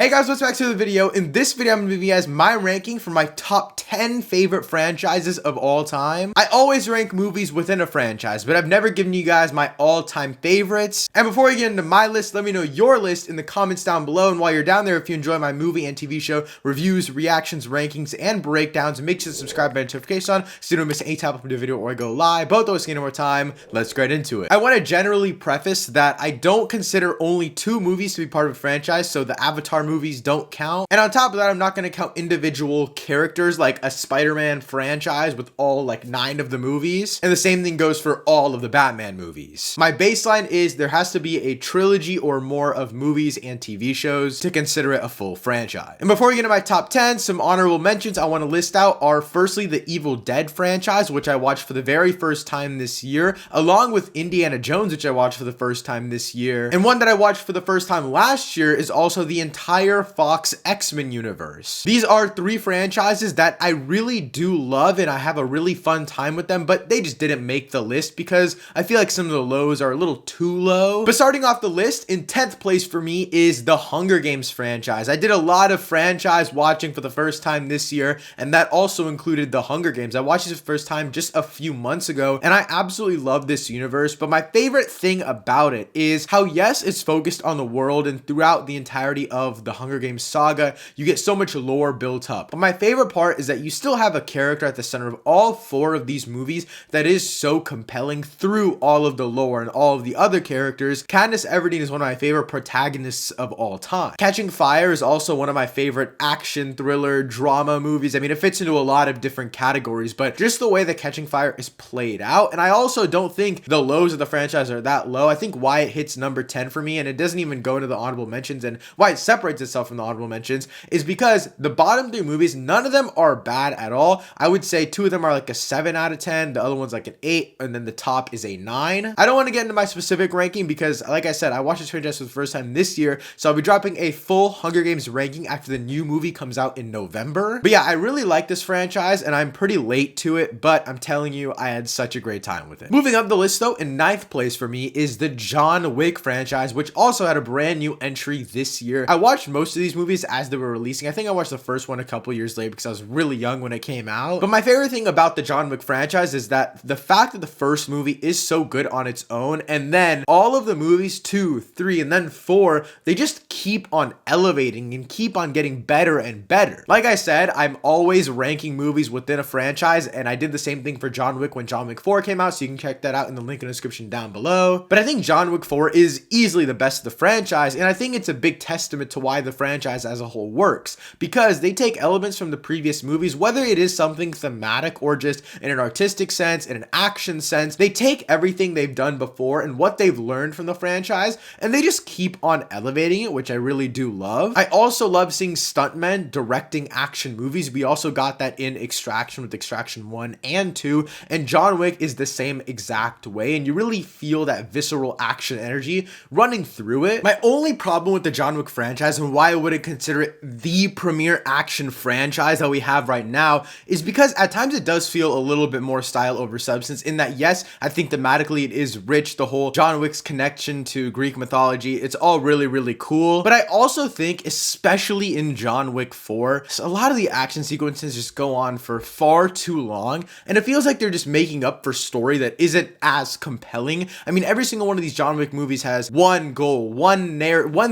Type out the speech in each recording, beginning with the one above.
Hey guys, what's back to the video? In this video, I'm going to give you guys my ranking for my top 10 favorite franchises of all time. I always rank movies within a franchise, but I've never given you guys my all-time favorites. And before we get into my list, let me know your list in the comments down below. And while you're down there, if you enjoy my movie and TV show reviews, reactions, rankings, and breakdowns, make sure to subscribe and notification on so you don't miss any type of video or I go live. Both those getting more time. Let's get into it. I want to generally preface that I don't consider only two movies to be part of a franchise, so the Avatar movies don't count. And on top of that, I'm not going to count individual characters like a Spider-Man franchise with all like 9 of the movies. And the same thing goes for all of the Batman movies. My baseline is there has to be a trilogy or more of movies and TV shows to consider it a full franchise. And before we get into my top 10, some honorable mentions I want to list out are firstly the Evil Dead franchise, which I watched for the very first time this year, along with Indiana Jones, which I watched for the first time this year. And one that I watched for the first time last year is also the entire Fox X-Men universe. These are 3 franchises that I really do love and I have a really fun time with them, but they just didn't make the list because I feel like some of the lows are a little too low. But starting off the list, in 10th place for me is the Hunger Games franchise. I did a lot of franchise watching for the first time this year, and that also included the Hunger Games. I watched this for the first time just a few months ago, and I absolutely love this universe, but my favorite thing about it is how, yes, it's focused on the world, and throughout the entirety of the Hunger Games saga, you get so much lore built up. But my favorite part is that you still have a character at the center of all 4 of these movies that is so compelling through all of the lore and all of the other characters. Katniss Everdeen is one of my favorite protagonists of all time. Catching Fire is also one of my favorite action, thriller, drama movies. I mean, it fits into a lot of different categories, but just the way that Catching Fire is played out. And I also don't think the lows of the franchise are that low. I think why it hits number 10 for me, and it doesn't even go into the honorable mentions, and why it separates itself from the honorable mentions, is because the bottom 3 movies, none of them are bad at all. I would say 2 of them are like a 7 out of 10, the other one's like an 8, and then the top is a 9. I don't want to get into my specific ranking because, like I said, I watched this franchise for the first time this year, so I'll be dropping a full Hunger Games ranking after the new movie comes out in November. But yeah, I really like this franchise, and I'm pretty late to it, but I'm telling you, I had such a great time with it. Moving up the list though, in 9th place for me is the John Wick franchise, which also had a brand new entry this year. I watched most of these movies as they were releasing. I think I watched the first one a couple years later because I was really young when it came out. But my favorite thing about the John Wick franchise is that the fact that the first movie is so good on its own, and then all of the movies 2, 3, and then 4, they just keep on elevating and keep on getting better and better. Like I said, I'm always ranking movies within a franchise, and I did the same thing for John Wick when John Wick 4 came out, so you can check that out in the link in the description down below. But I think John Wick 4 is easily the best of the franchise, and I think it's a big testament to why the franchise as a whole works, because they take elements from the previous movies, whether it is something thematic or just in an artistic sense, in an action sense. They take everything they've done before and what they've learned from the franchise, and they just keep on elevating it, which I really do love. I also love seeing stuntmen directing action movies. We also got that in Extraction with Extraction 1 and 2, and John Wick is the same exact way, and you really feel that visceral action energy running through it. My only problem with the John Wick franchise and why I wouldn't consider it the premier action franchise that we have right now is because at times it does feel a little bit more style over substance, in that, yes, I think thematically it is rich, the whole John Wick's connection to Greek mythology, it's all really, really cool. But I also think, especially in John Wick 4, a lot of the action sequences just go on for far too long, and it feels like they're just making up for story that isn't as compelling. I mean, every single one of these John Wick movies has one goal, one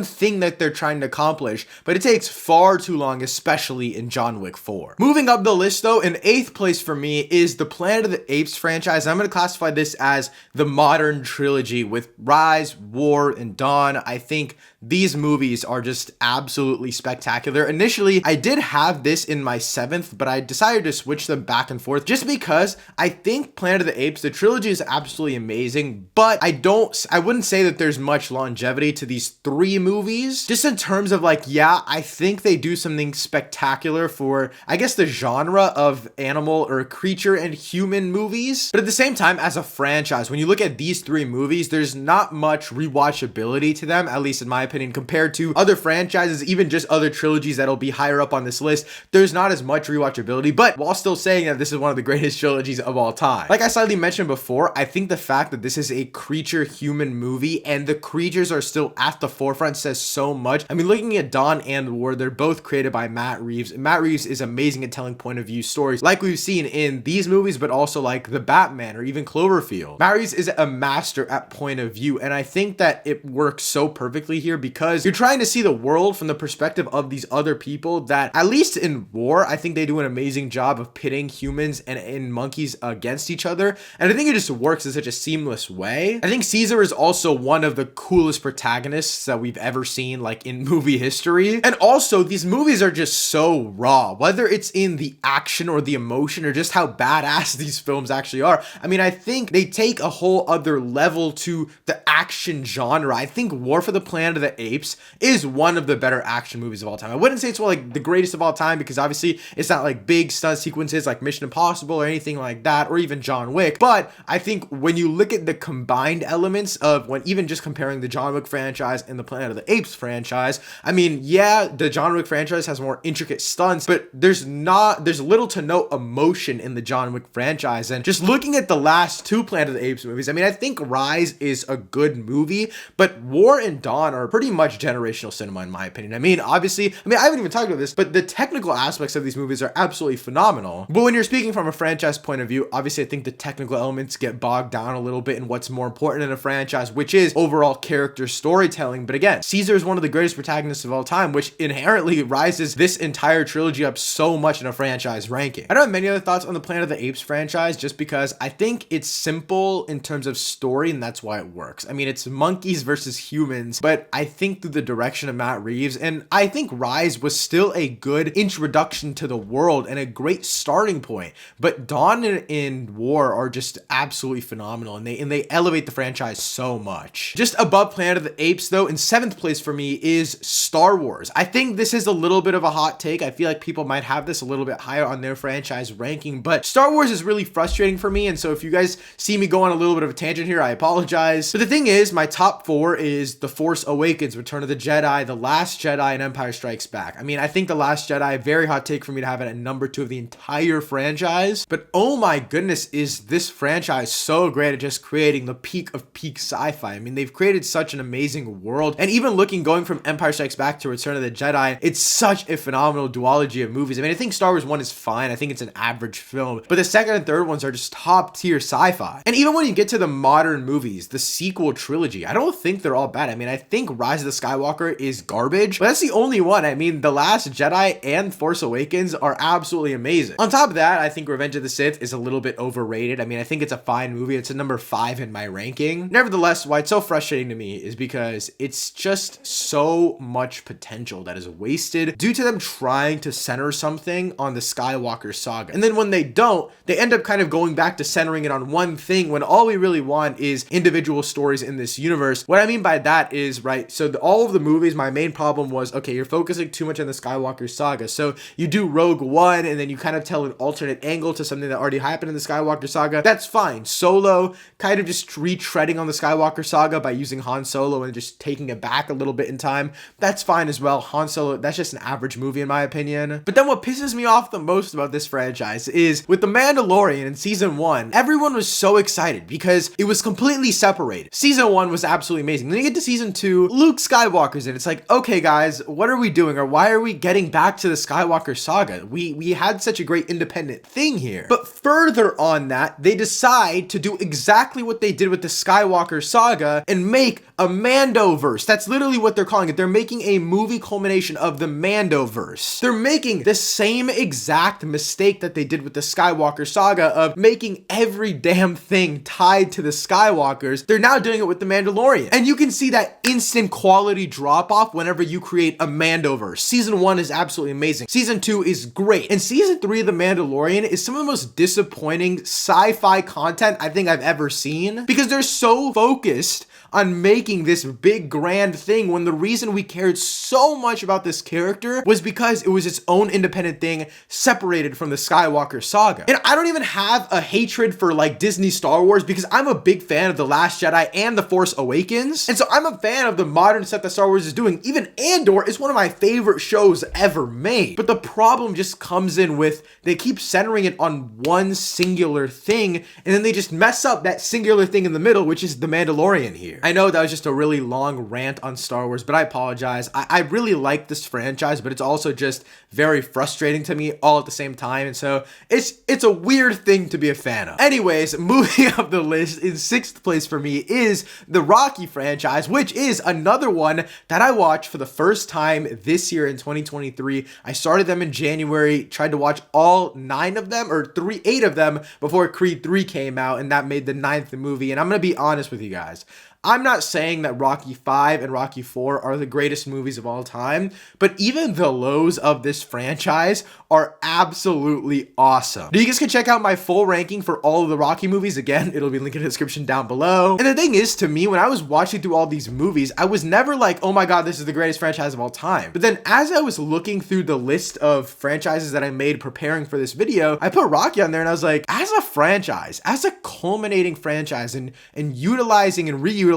thing that they're trying to accomplish, but it takes far too long, especially in John Wick 4. Moving up the list though, in 8th place for me is the Planet of the Apes franchise. I'm going to classify this as the modern trilogy with Rise, War, and Dawn. I think these movies are just absolutely spectacular. Initially, I did have this in my 7th, but I decided to switch them back and forth just because I think Planet of the Apes, the trilogy, is absolutely amazing, but I wouldn't say that there's much longevity to these 3 movies. Just in terms of like, yeah, I think they do something spectacular for, I guess, the genre of animal or creature and human movies. But at the same time, as a franchise, when you look at these 3 movies, there's not much rewatchability to them, at least in my opinion, compared to other franchises, even just other trilogies that'll be higher up on this list. There's not as much rewatchability, but while still saying that this is one of the greatest trilogies of all time. Like I slightly mentioned before, I think the fact that this is a creature human movie and the creatures are still at the forefront says so much. I mean, looking at Dawn and War, they're both created by Matt Reeves. Matt Reeves is amazing at telling point of view stories like we've seen in these movies, but also like The Batman or even Cloverfield. Matt Reeves is a master at point of view, and I think that it works so perfectly here because you're trying to see the world from the perspective of these other people that, at least in War, I think they do an amazing job of pitting humans and monkeys against each other, and I think it just works in such a seamless way. I think Caesar is also one of the coolest protagonists that we've ever seen, like, in movie history. And also, these movies are just so raw, whether it's in the action or the emotion or just how badass these films actually are. I mean, I think they take a whole other level to the action genre. I think War for the Planet of the Apes is one of the better action movies of all time. I wouldn't say it's like the greatest of all time because obviously it's not like big stunt sequences like Mission Impossible or anything like that, or even John Wick. But I think when you look at the combined elements of when even just comparing the John Wick franchise and the Planet of the Apes franchise, I mean, yeah, the John Wick franchise has more intricate stunts, but there's little to no emotion in the John Wick franchise. And just looking at the last two Planet of the Apes movies, I mean, I think Rise is a good movie, but War and Dawn are pretty much generational cinema in my opinion. I mean, obviously, I haven't even talked about this, but the technical aspects of these movies are absolutely phenomenal. But when you're speaking from a franchise point of view, obviously I think the technical elements get bogged down a little bit in what's more important in a franchise, which is overall character storytelling. But again, Caesar is one of the greatest protagonists of all time, which inherently rises this entire trilogy up so much in a franchise ranking. I don't have many other thoughts on the Planet of the Apes franchise just because I think it's simple in terms of story and that's why it works. I mean, it's monkeys versus humans, but I think through the direction of Matt Reeves, and I think Rise was still a good introduction to the world and a great starting point. But Dawn and War are just absolutely phenomenal, and they elevate the franchise so much. Just above Planet of the Apes though, in 7th place for me is Star Wars. I think this is a little bit of a hot take. I feel like people might have this a little bit higher on their franchise ranking, but Star Wars is really frustrating for me, and so if you guys see me go on a little bit of a tangent here, I apologize. But the thing is, my top 4 is The Force Awakens, Return of the Jedi, The Last Jedi, and Empire Strikes Back. I mean, I think The Last Jedi, very hot take for me to have it at number 2 of the entire franchise, but oh my goodness, is this franchise so great at just creating the peak of peak sci-fi. I mean, they've created such an amazing world, and even going from Empire Strikes Back to Return of the Jedi, it's such a phenomenal duology of movies. I mean, I think Star Wars 1 is fine. I think it's an average film, but the second and third ones are just top tier sci-fi. And even when you get to the modern movies, the sequel trilogy, I don't think they're all bad. I mean, I think Rise of the Skywalker is garbage, but that's the only one. I mean, The Last Jedi and Force Awakens are absolutely amazing. On top of that, I think Revenge of the Sith is a little bit overrated. I mean, I think it's a fine movie. It's a number 5 in my ranking. Nevertheless, why it's so frustrating to me is because it's just so much potential that is wasted due to them trying to center something on the Skywalker saga. And then when they don't, they end up kind of going back to centering it on one thing when all we really want is individual stories in this universe. What I mean by that is, right, so all of the movies, my main problem was, okay, you're focusing too much on the Skywalker saga. So you do Rogue One and then you kind of tell an alternate angle to something that already happened in the Skywalker saga. That's fine. Solo, kind of just retreading on the Skywalker saga by using Han Solo and just taking it back a little bit in time. That's fine as well. Han Solo, that's just an average movie in my opinion. But then what pisses me off the most about this franchise is with The Mandalorian in season 1, everyone was so excited because it was completely separated. Season 1 was absolutely amazing. Then you get to season 2, Luke Skywalker's in. It's like, okay guys, what are we doing? Or why are we getting back to the Skywalker saga? We had such a great independent thing here. But further on that, they decide to do exactly what they did with the Skywalker saga and make a Mandoverse. That's literally what they're calling it. They're making a movie culmination of the Mandoverse. They're making the same exact mistake that they did with the Skywalker saga of making every damn thing tied to the Skywalkers. They're now doing it with the Mandalorian. And you can see that instant quality drop off whenever you create a Mandoverse. Season 1 is absolutely amazing. Season 2 is great. And season 3 of The Mandalorian is some of the most disappointing sci-fi content I think I've ever seen because they're so focused on making this big grand thing when the reason we cared so much about this character was because it was its own independent thing separated from the Skywalker saga. And I don't even have a hatred for like Disney Star Wars because I'm a big fan of The Last Jedi and The Force Awakens. And so I'm a fan of the modern stuff that Star Wars is doing. Even Andor is one of my favorite shows ever made. But the problem just comes in with they keep centering it on one singular thing, and then they just mess up that singular thing in the middle, which is The Mandalorian here. I know that was just a really long rant on Star Wars, but I apologize. I really like this franchise, but it's also just very frustrating to me all at the same time, and so it's a weird thing to be a fan of. Anyways, moving up the list, in 6th place for me is the Rocky franchise, which is another one that I watched for the first time this year in 2023. I started them in January, tried to watch all 9 of them, or 8 of them before Creed 3 came out, and that made the 9th movie. And I'm gonna be honest with you guys, I'm not saying that Rocky 5 and Rocky 4 are the greatest movies of all time, but even the lows of this franchise are absolutely awesome. Now, you guys can check out my full ranking for all of the Rocky movies. Again, it'll be linked in the description down below. And the thing is, to me, when I was watching through all these movies, I was never like, oh my god, this is the greatest franchise of all time. But then as I was looking through the list of franchises that I made preparing for this video, I put Rocky on there and I was like, as a franchise, as a culminating franchise, and utilizing and reutilizing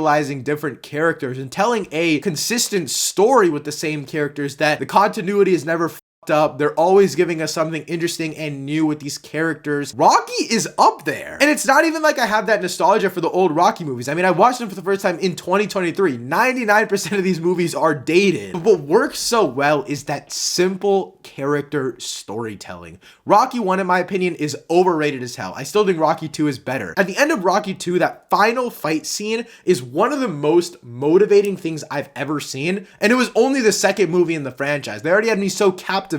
different characters and telling a consistent story with the same characters, that the continuity is never up. They're always giving us something interesting and new with these characters. Rocky is up there. And it's not even like I have that nostalgia for the old Rocky movies. I mean, I watched them for the first time in 2023. 99% of these movies are dated. But what works so well is that simple character storytelling. Rocky 1, in my opinion, is overrated as hell. I still think Rocky 2 is better. At the end of Rocky 2, that final fight scene is one of the most motivating things I've ever seen. And it was only the second movie in the franchise. They already had me so captivated.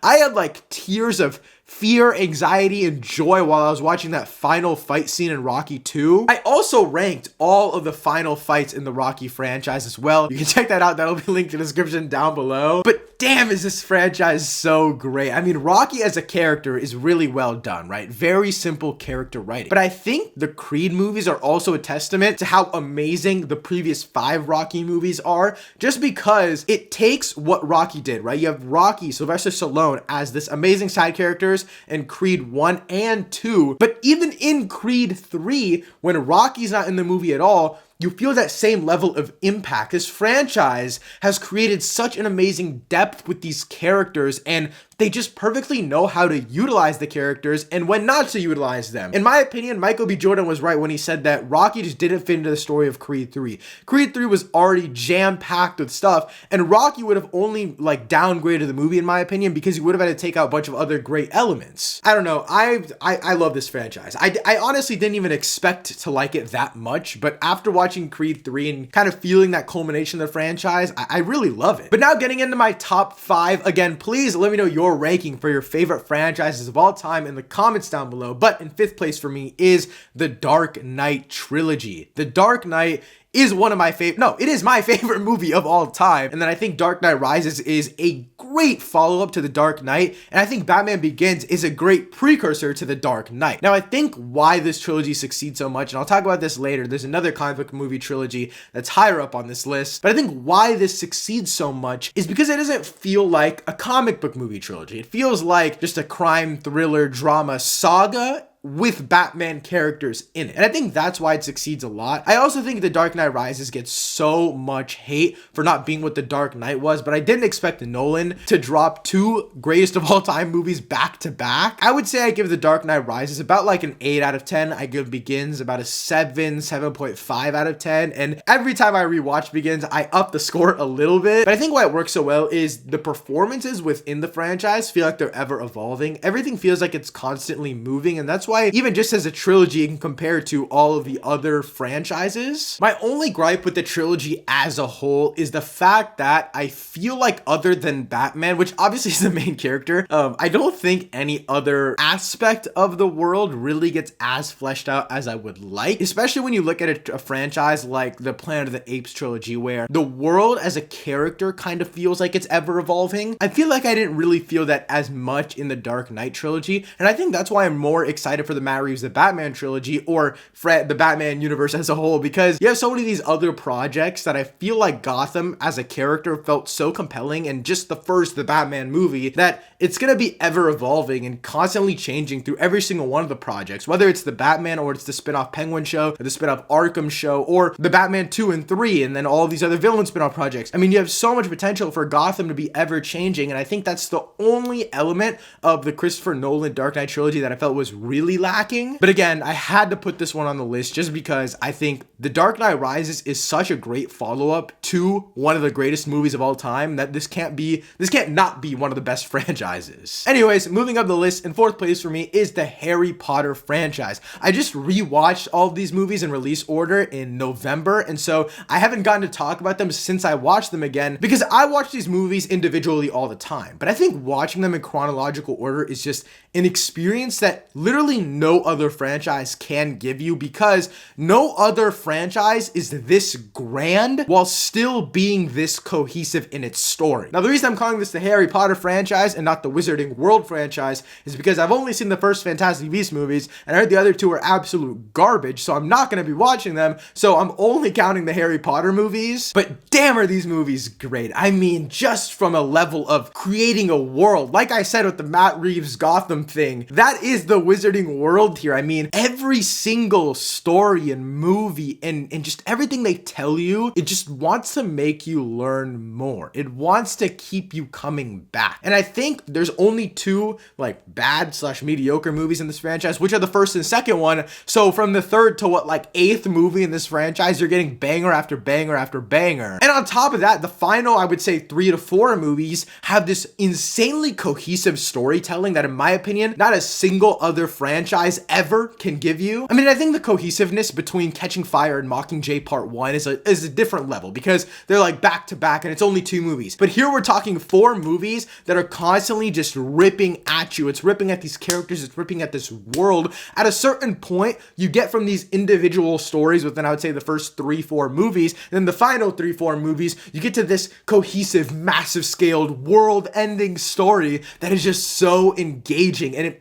I had like tears of fear, anxiety, and joy while I was watching that final fight scene in Rocky 2. I also ranked all of the final fights in the Rocky franchise as well. You can check that out. That'll be linked in the description down below. But damn, is this franchise so great. I mean, Rocky as a character is really well done, right? Very simple character writing. But I think the Creed movies are also a testament to how amazing the previous 5 Rocky movies are, just because it takes what Rocky did, right? You have Rocky, Sylvester Stallone as this amazing side characters in Creed 1 and 2. But even in Creed 3, when Rocky's not in the movie at all, you feel that same level of impact. This franchise has created such an amazing depth with these characters, and they just perfectly know how to utilize the characters and when not to utilize them. In my opinion, Michael B. Jordan was right when he said that Rocky just didn't fit into the story of Creed 3. Creed 3 was already jam-packed with stuff, and Rocky would have only like downgraded the movie, in my opinion, because he would have had to take out a bunch of other great elements. I don't know. I love this franchise. I honestly didn't even expect to like it that much, but after watching Creed 3 and kind of feeling that culmination of the franchise, I really love it. But now getting into my top 5, again, please let me know your ranking for your favorite franchises of all time in the comments down below. But in 5th place for me is the Dark Knight trilogy. The Dark Knight is one of my favorite, no, it is my favorite movie of all time. And then I think Dark Knight Rises is a great follow-up to The Dark Knight. And I think Batman Begins is a great precursor to The Dark Knight. Now, I think why this trilogy succeeds so much, and I'll talk about this later, there's another comic book movie trilogy that's higher up on this list, but I think why this succeeds so much is because it doesn't feel like a comic book movie trilogy. It feels like just a crime, thriller, drama saga with Batman characters in it. And I think that's why it succeeds a lot. I also think The Dark Knight Rises gets so much hate for not being what The Dark Knight was, but I didn't expect Nolan to drop 2 greatest of all time movies back to back. I would say I give The Dark Knight Rises about like an 8 out of 10. I give Begins about a 7.5 out of 10. And every time I rewatch Begins, I up the score a little bit. But I think why it works so well is the performances within the franchise feel like they're ever evolving. Everything feels like it's constantly moving, and that's why even just as a trilogy, you can compare to all of the other franchises. My only gripe with the trilogy as a whole is the fact that I feel like other than Batman, which obviously is the main character, I don't think any other aspect of the world really gets as fleshed out as I would like, especially when you look at a franchise like the Planet of the Apes trilogy, where the world as a character kind of feels like it's ever evolving. I feel like I didn't really feel that as much in the Dark Knight trilogy, and I think that's why I'm more excited excited for the Matt Reeves The Batman trilogy or the Batman universe as a whole, because you have so many of these other projects that I feel like Gotham as a character felt so compelling in just the first The Batman movie that it's going to be ever evolving and constantly changing through every single one of the projects, whether it's the Batman or it's the spin-off Penguin show or the spin-off Arkham show or the Batman 2 and 3 and then all of these other villain spin-off projects. I mean, you have so much potential for Gotham to be ever changing, and I think that's the only element of the Christopher Nolan Dark Knight trilogy that I felt was really lacking. But again, I had to put this one on the list just because I think The Dark Knight Rises is such a great follow-up to one of the greatest movies of all time that this can't not be one of the best franchises. Anyways, moving up the list, in fourth place for me is the Harry Potter franchise. I just rewatched all of these movies in release order in November, and so I haven't gotten to talk about them since I watched them again, because I watch these movies individually all the time. But I think watching them in chronological order is just an experience that literally no other franchise can give you, because no other franchise is this grand while still being this cohesive in its story. Now, the reason I'm calling this the Harry Potter franchise and not the Wizarding World franchise is because I've only seen the first Fantastic Beasts movies, and I heard the other two are absolute garbage, so I'm not going to be watching them, so I'm only counting the Harry Potter movies. But damn, are these movies great. I mean, just from a level of creating a world, like I said with the Matt Reeves Gotham thing, that is the Wizarding World here. I mean, every single story and movie and just everything they tell you, it just wants to make you learn more. It wants to keep you coming back. And I think there's only two like bad/mediocre movies in this franchise, which are the first and second one. So from the third to eighth movie in this franchise, you're getting banger after banger after banger. And on top of that, the final, I would say 3 to 4 movies have this insanely cohesive storytelling that, in my opinion, not a single other franchise ever can give you. I mean, I think the cohesiveness between Catching Fire and Mockingjay Part 1 is a different level, because they're like back to back and it's only 2 movies. But here we're talking 4 movies that are constantly just ripping at you. It's ripping at these characters, it's ripping at this world. At a certain point, you get from these individual stories within, I would say, the first 3-4 movies, then the final 3-4 movies, you get to this cohesive, massive scaled, world-ending story that is just so engaging. And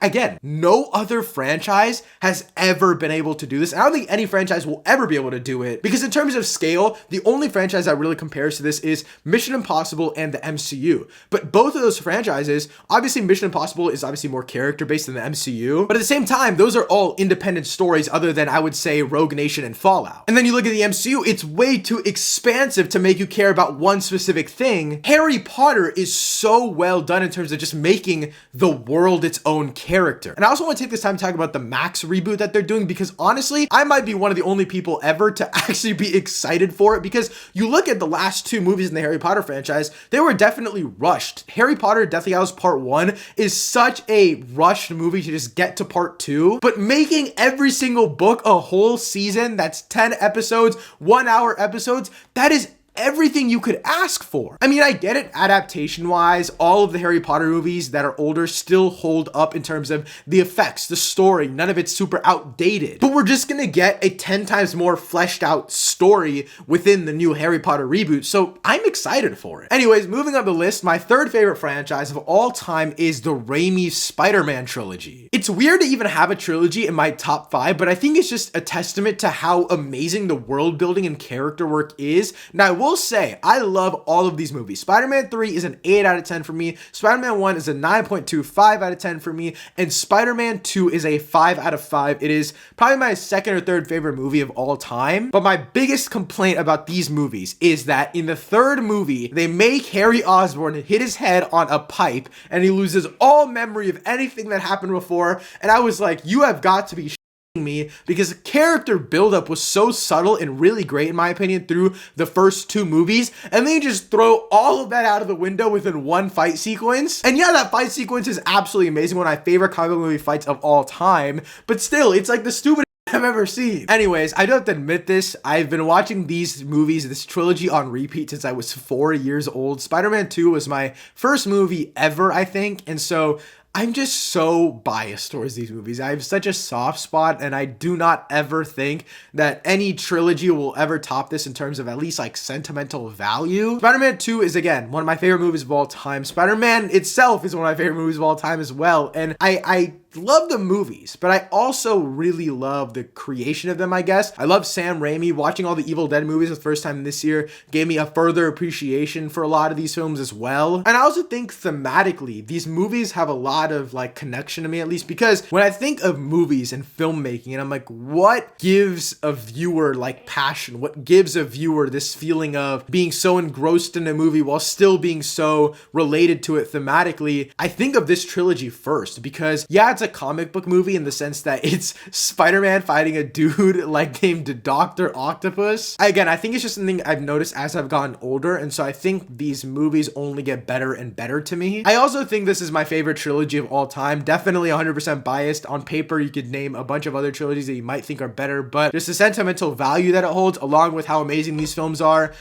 again, no other franchise has ever been able to do this. And I don't think any franchise will ever be able to do it, because in terms of scale, the only franchise that really compares to this is Mission Impossible and the MCU. But both of those franchises, obviously Mission Impossible is obviously more character-based than the MCU, but at the same time, those are all independent stories other than, I would say, Rogue Nation and Fallout. And then you look at the MCU, it's way too expansive to make you care about one specific thing. Harry Potter is so well done in terms of just making the world its own character. And I also want to take this time to talk about the Max reboot that they're doing, because honestly, I might be one of the only people ever to actually be excited for it, because you look at the last 2 movies in the Harry Potter franchise, they were definitely rushed. Harry Potter Deathly Hallows Part 1 is such a rushed movie to just get to Part 2, but making every single book a whole season that's 10 episodes, 1-hour episodes, that is everything you could ask for. I mean, I get it, adaptation wise, all of the Harry Potter movies that are older still hold up in terms of the effects, the story, none of it's super outdated, but we're just gonna get a 10 times more fleshed out story within the new Harry Potter reboot, so I'm excited for it. Anyways, moving up the list, my third favorite franchise of all time is the Raimi Spider-Man trilogy. It's weird to even have a trilogy in my top 5, but I think it's just a testament to how amazing the world building and character work is. Now, I will say, I love all of these movies. Spider-Man 3 is an 8 out of 10 for me. Spider-Man 1 is a 9.25 out of 10 for me. And Spider-Man 2 is a 5 out of 5. It is probably my second or third favorite movie of all time. But my biggest complaint about these movies is that in the third movie, they make Harry Osborn hit his head on a pipe and he loses all memory of anything that happened before. And I was like, you have got to be me, because the character buildup was so subtle and really great in my opinion through the first 2 movies, and then you just throw all of that out of the window within one fight sequence. And yeah, that fight sequence is absolutely amazing, one of my favorite comic movie fights of all time, but still, it's like the stupidest I've ever seen. Anyways, I do have to admit this, I've been watching these movies, this trilogy on repeat since I was 4 years old. Spider-Man 2 was my first movie ever, I think, and so I'm just so biased towards these movies. I have such a soft spot, and I do not ever think that any trilogy will ever top this in terms of at least like sentimental value. Spider-Man 2 is, again, one of my favorite movies of all time. Spider-Man itself is one of my favorite movies of all time as well. And I love the movies, but I also really love the creation of them, I guess. I love Sam Raimi. Watching all the Evil Dead movies the first time this year gave me a further appreciation for a lot of these films as well. And I also think thematically, these movies have a lot of like connection to me, at least, because when I think of movies and filmmaking, and I'm like, what gives a viewer like passion? What gives a viewer this feeling of being so engrossed in a movie while still being so related to it thematically? I think of this trilogy first because, yeah, it's a comic book movie in the sense that it's Spider-Man fighting a dude like named Dr. Octopus. Again, I think it's just something I've noticed as I've gotten older, and so I think these movies only get better and better to me. I also think this is my favorite trilogy of all time. Definitely 100% biased. On paper, you could name a bunch of other trilogies that you might think are better, but just the sentimental value that it holds, along with how amazing these films are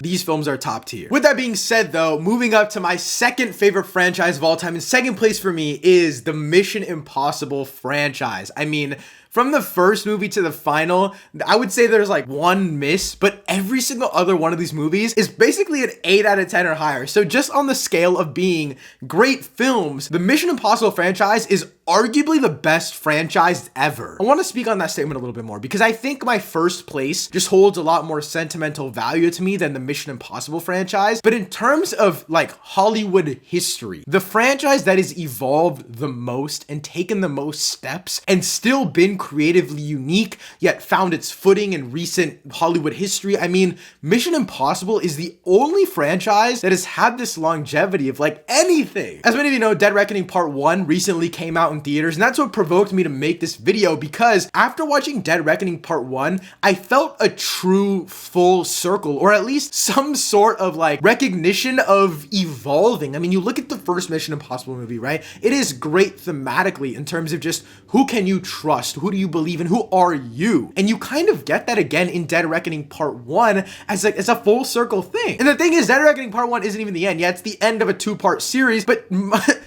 top tier. With that being said, though, moving up to my second favorite franchise of all time, in second place for me is the Mission Impossible franchise. I mean, from the first movie to the final, I would say there's like one miss, but every single other one of these movies is basically an 8 out of 10 or higher. So just on the scale of being great films, the Mission Impossible franchise is arguably the best franchise ever. I want to speak on that statement a little bit more because I think my first place just holds a lot more sentimental value to me than the Mission Impossible franchise. But in terms of like Hollywood history, the franchise that has evolved the most and taken the most steps and still been creatively unique, yet found its footing in recent Hollywood history. I mean, Mission Impossible is the only franchise that has had this longevity of like anything. As many of you know, Dead Reckoning Part 1 recently came out in theaters, and that's what provoked me to make this video, because after watching Dead Reckoning Part 1, I felt a true full circle, or at least some sort of like recognition of evolving. I mean, you look at the first Mission Impossible movie, right? It is great thematically in terms of just who can you trust? Who do you believe in? Who are you? And you kind of get that again in Dead Reckoning Part 1 as like it's a full circle thing. And the thing is, Dead Reckoning Part 1 isn't even the end. Yeah, it's the end of a 2-part series, but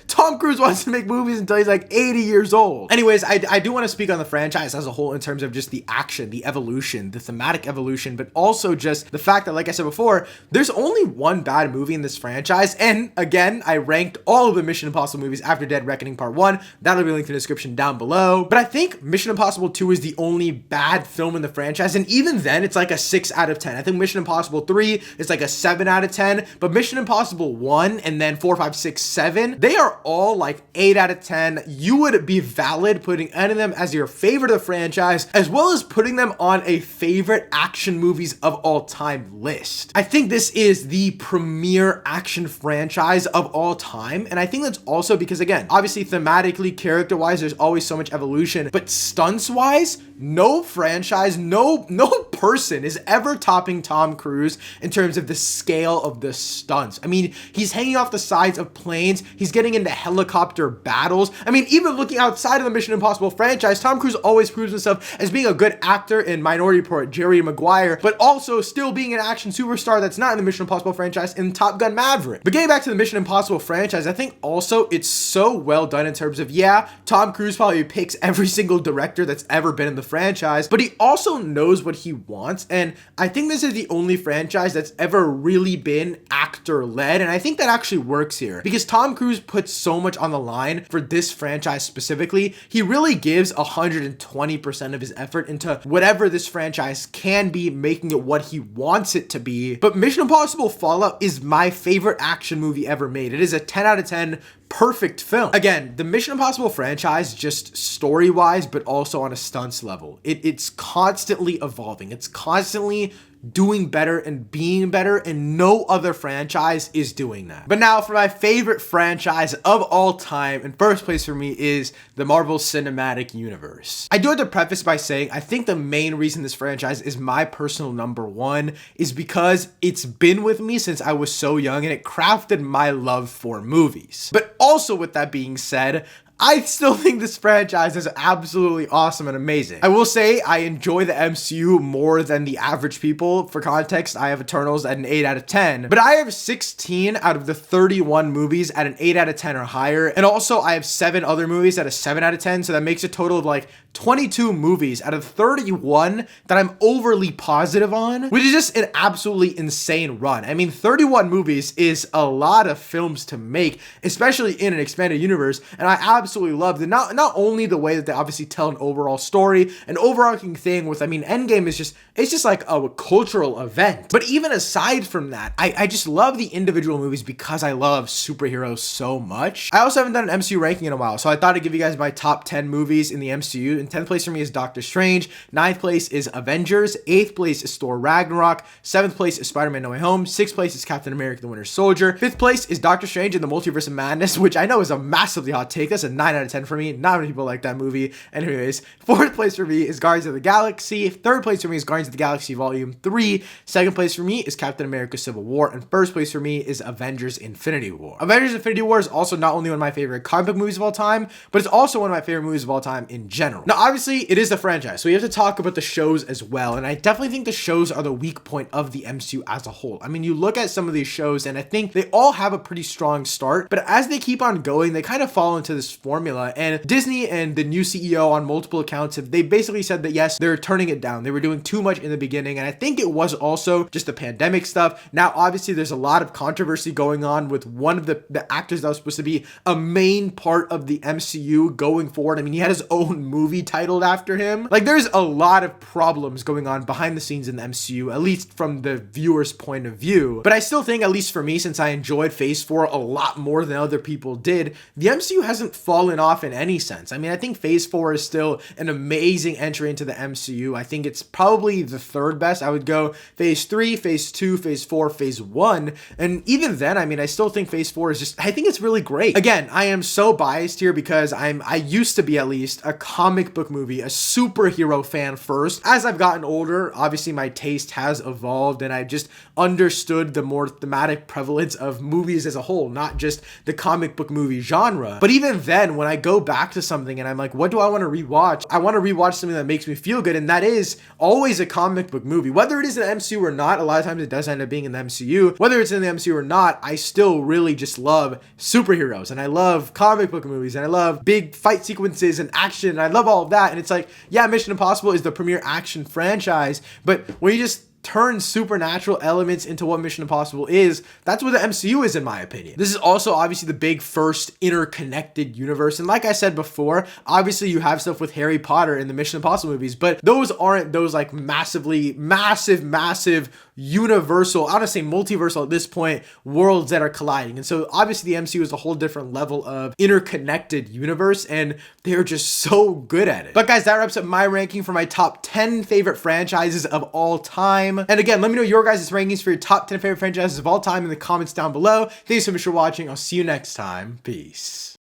Tom Cruise wants to make movies until he's like 80 years old. Anyways, I do want to speak on the franchise as a whole in terms of just the action, the evolution, the thematic evolution, but also just the fact that, like I said before, there's only one bad movie in this franchise. And again, I ranked all of the Mission Impossible movies after Dead Reckoning Part 1. That'll be linked in the description down below. But I think Mission Impossible 2 is the only bad film in the franchise. And even then, it's like a 6 out of 10. I think Mission Impossible 3 is like a 7 out of 10. But Mission Impossible 1 and then 4, 5, 6, 7, they are all like 8 out of 10. You would be valid putting any of them as your favorite of the franchise, as well as putting them on a favorite action movies of all time list. I think this is the premier action franchise of all time. And I think that's also because, again, obviously thematically, character-wise, there's always so much evolution, but stunts-wise, no franchise, no person is ever topping Tom Cruise in terms of the scale of the stunts. I mean, he's hanging off the sides of planes, he's getting into helicopter battles. I mean, even looking outside of the Mission Impossible franchise, Tom Cruise always proves himself as being a good actor in Minority Report, Jerry Maguire, but also still being an action superstar that's not in the Mission Impossible franchise in Top Gun Maverick. But getting back to the Mission Impossible franchise, I think also it's so well done in terms of, yeah, Tom Cruise probably picks every single director that's ever been in the franchise, but he also knows what he wants. And I think this is the only franchise that's ever really been actor-led, and I think that actually works here because Tom Cruise puts so much on the line for this franchise specifically. He really gives 120% of his effort into whatever this franchise can be, making it what he wants it to be. But Mission Impossible Fallout is my favorite action movie ever made. It is a 10 out of 10 perfect film. Again, the Mission Impossible franchise, just story-wise, but also on a stunts level, it's constantly evolving. It's constantly doing better and being better, and no other franchise is doing that. But now for my favorite franchise of all time, in first place for me is the Marvel Cinematic Universe. I do have to preface by saying I think the main reason this franchise is my personal number one is because it's been with me since I was so young and it crafted my love for movies. But also, with that being said, I still think this franchise is absolutely awesome and amazing. I will say I enjoy the MCU more than the average people. For context, I have Eternals at an 8 out of 10, but I have 16 out of the 31 movies at an 8 out of 10 or higher. And also I have 7 other movies at a 7 out of 10. So that makes a total of like 22 movies out of 31 that I'm overly positive on, which is just an absolutely insane run. I mean, 31 movies is a lot of films to make, especially in an expanded universe. And I absolutely absolutely loved it. Not only the way that they obviously tell an overall story, an overarching thing with, I mean, Endgame is just like a cultural event. But even aside from that, I just love the individual movies because I love superheroes so much. I also haven't done an MCU ranking in a while, so I thought I'd give you guys my top 10 movies in the MCU. In 10th place for me is Doctor Strange, 9th place is Avengers, 8th place is Thor Ragnarok, 7th place is Spider-Man No Way Home, 6th place is Captain America the Winter Soldier, 5th place is Doctor Strange in the Multiverse of Madness, which I know is a massively hot take. That's a 9 out of 10 for me. Not many people like that movie. Anyways, 4th place for me is Guardians of the Galaxy, 3rd place for me is Guardians of the Galaxy Volume 3, 2nd place for me is Captain America Civil War, and 1st place for me is Avengers Infinity War. Avengers Infinity War is also not only one of my favorite comic book movies of all time, but it's also one of my favorite movies of all time in general. Now, obviously, it is a franchise, so we have to talk about the shows as well, and I definitely think the shows are the weak point of the MCU as a whole. I mean, you look at some of these shows, and I think they all have a pretty strong start, but as they keep on going, they kind of fall into this formula, and Disney and the new CEO on multiple accounts they basically said that yes, they're turning it down. They were doing too much in the beginning, and I think it was also just the pandemic stuff. Now, obviously, there's a lot of controversy going on with one of the actors that was supposed to be a main part of the MCU going forward. I mean, he had his own movie titled after him. Like, there's a lot of problems going on behind the scenes in the MCU, at least from the viewer's point of view. But I still think, at least for me, since I enjoyed Phase 4 a lot more than other people did, the MCU hasn't fallen off in any sense. I mean, I think Phase 4 is still an amazing entry into the MCU. I think it's probably the third best. I would go Phase 3, Phase 2, Phase 4, Phase 1. And even then, I mean, I still think Phase 4 is I think it's really great. Again, I am so biased here because I used to be at least a comic book movie, a superhero fan first. As I've gotten older, obviously my taste has evolved and I've just understood the more thematic prevalence of movies as a whole, not just the comic book movie genre. But even then, when I go back to something and I'm like, what do I want to rewatch? I want to rewatch something that makes me feel good, and that is always a comic book movie. Whether it is in the MCU or not, a lot of times it does end up being in the MCU. Whether it's in the MCU or not, I still really just love superheroes, and I love comic book movies, and I love big fight sequences and action, and I love all of that. And it's like, yeah, Mission Impossible is the premier action franchise, but when you just turn supernatural elements into what Mission Impossible is, that's what the MCU is, in my opinion. This is also obviously the big first interconnected universe, and like I said before, obviously you have stuff with Harry Potter in the Mission Impossible movies, but those aren't those like massive universal, I want to say multiversal at this point, worlds that are colliding. And so obviously the MCU is a whole different level of interconnected universe, and they're just so good at it. But guys, that wraps up my ranking for my top 10 favorite franchises of all time. And again, let me know your guys' rankings for your top 10 favorite franchises of all time in the comments down below. Thanks so much for watching. I'll see you next time. Peace.